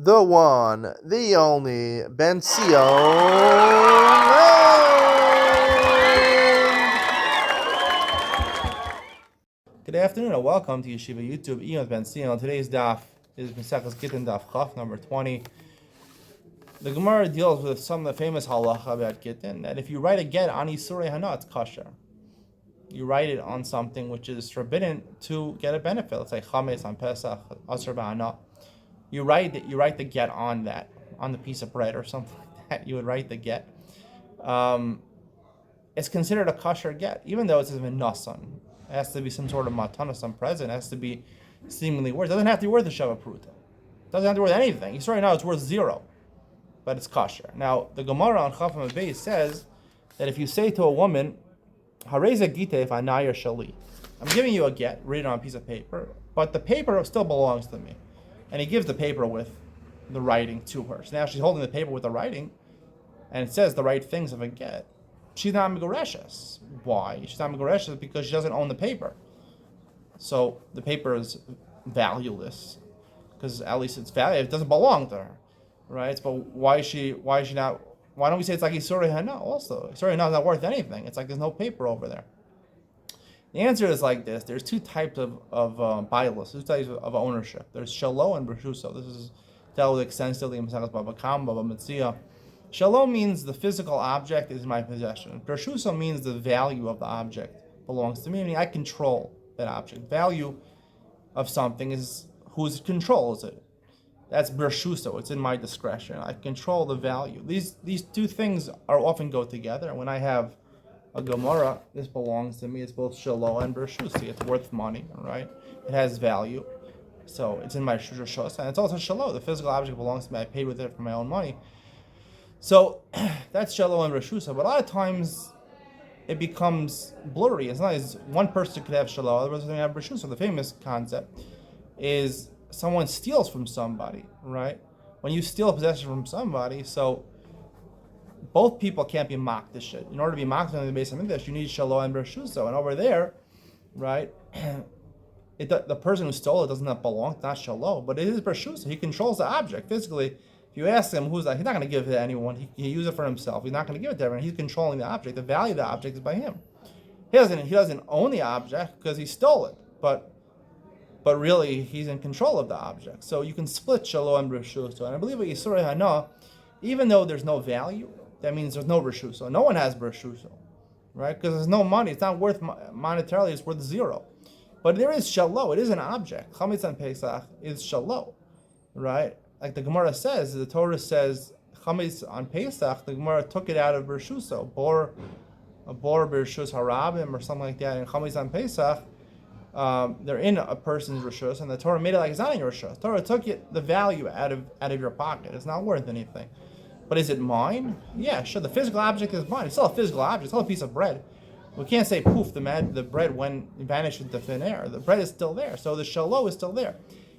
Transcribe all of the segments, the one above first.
the one, the only, Benzion. Good afternoon and welcome to Yeshiva YouTube. Iyun with Benzion. Today's daf is Benzion Gittin daf Chaf number 20. The Gemara deals with some of the famous halacha about Gittin, that if you write a get on Isurei Hana, it's kosher. You write it on something which is forbidden to get a benefit. Let's say Chametz on Pesach, Asur B'Hana. You write the get on that, on the piece of bread or something like that. You would write the get. It's considered a kosher get, even though it's a nasan. It has to be some sort of matana, some present. It has to be seemingly worth. It doesn't have to be worth a shava pruta. It doesn't have to be worth anything. You right now it's worth zero, but it's kosher. Now the Gemara on Chaf Beis says that if you say to a woman, "Hareza gite anayir shali," I'm giving you a get, read it on a piece of paper, but the paper still belongs to me. And he gives the paper with the writing to her. So now she's holding the paper with the writing, and it says the right things of a get. She's not Megoreshes. Why? She's not Megoreshes because she doesn't own the paper. So the paper is valueless, because at least it's valuable. It doesn't belong to her, right? But why is she not? Why don't we say it's like Isurei Hana also? Isurei Hana is not worth anything. It's like there's no paper over there. The answer is like this. There's two types of bailos, two types of ownership. There's shalo and bershuso. This is dealt with extensively in Masechtas Baba Kama, Baba Metzia. Shalo means the physical object is my possession. Bershuso means the value of the object belongs to me. Meaning I control that object. Value of something is whose controls it. That's bershuso. It's in my discretion. I control the value. These two things are often go together. When I have a Gemara, this belongs to me. It's both shalo and bershusi. It's worth money, right? It has value, so it's in my shus, and it's also shalo. The physical object belongs to me. I paid with it for my own money, so that's shalo and bershusa. But a lot of times it becomes blurry. It's not as one person could have shalo, other person could have bershusa. The famous concept is someone steals from somebody, right? When you steal a possession from somebody, so both people can't be mocked this shit. In order to be mocked on the base of English, you need shalom and bershuso. And over there, right, the person who stole it doesn't belong, it's not shalom, but it is bershuso. He controls the object physically. If you ask him who's that, he's not going to give it to anyone. He uses it for himself. He's not going to give it to everyone. He's controlling the object. The value of the object is by him. He doesn't own the object because he stole it, but really he's in control of the object. So you can split shalom and bershuso. And I believe with Isurei Hana, even though there's no value, that means there's no bershuso. No one has bershuso, right? Because there's no money. It's not worth monetarily. It's worth zero. But there is shalo. It is an object. Chametz on Pesach is shalo, right? Like the Gemara says, the Torah says chametz on Pesach. The Gemara took it out of bershuso, bor bershus harabim or something like that. And chametz on Pesach, they're in a person's reshus, and the Torah made it like it's not in your reshus. The Torah took the value out of your pocket. It's not worth anything. But is it mine? Yeah, sure. The physical object is mine. It's still a physical object. It's still a piece of bread. We can't say poof, the bread vanished into thin air. The bread is still there. So the shalo is still there.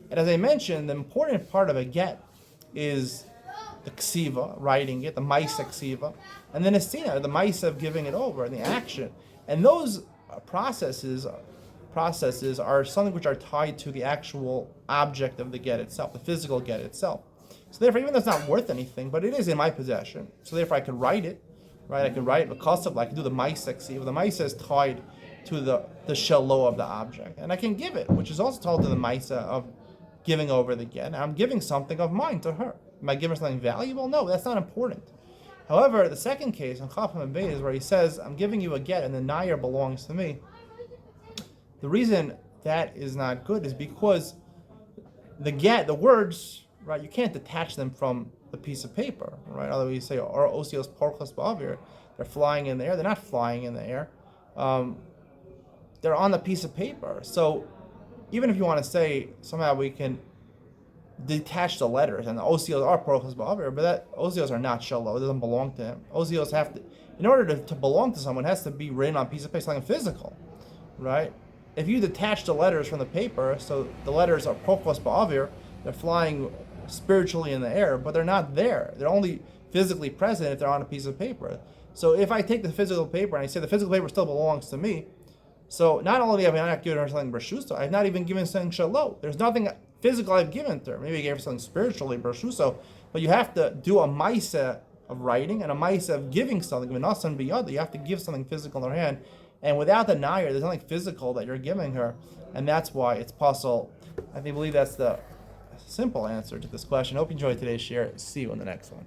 And as I mentioned, the important part of a get is the ksiva, writing it, the maisa ksiva, and then the sina, the maisa of giving it over, and the action. And those processes are something which are tied to the actual object of the get itself, the physical get itself. So therefore, even though it's not worth anything, but it is in my possession. So therefore, I could write it, right? I could write a custom, I could do the maisa ksiva. The maisa is tied to the shalo of the object, and I can give it, which is also tied to the maisa of giving over the get. And I'm giving something of mine to her. Am I giving her something valuable? No, that's not important. However, the second case on Chaf Beis is where he says, "I'm giving you a get, and the nair belongs to me." The reason that is not good is because the get, the words, right, you can't detach them from the piece of paper, right? Otherwise you say, or osios porchos ba'avir, they're flying in the air. They're not flying in the air. They're on the piece of paper. So even if you want to say somehow we can detach the letters, and the osios are porchos ba'avir, but that osios are not shalo. It doesn't belong to him. Osios have to, in order to belong to someone, it has to be written on a piece of paper, something physical, right? If you detach the letters from the paper, so the letters are porchos ba'avir, they're flying spiritually in the air, but they're not there. They're only physically present if they're on a piece of paper. So if I take the physical paper and I say the physical paper still belongs to me, so not only have I not given her something bershusa, I have not even given something shalo. There's nothing physical I've given to her. Maybe I gave her something spiritually, Bershuso, but you have to do a Maisa of writing and a Maisa of giving something. V'nasan biyada, you have to give something physical in her hand. And without the Nair, there's nothing physical that you're giving her. And that's why it's possible. I believe that's the simple answer to this question. Hope you enjoyed today's share. See you in the next one.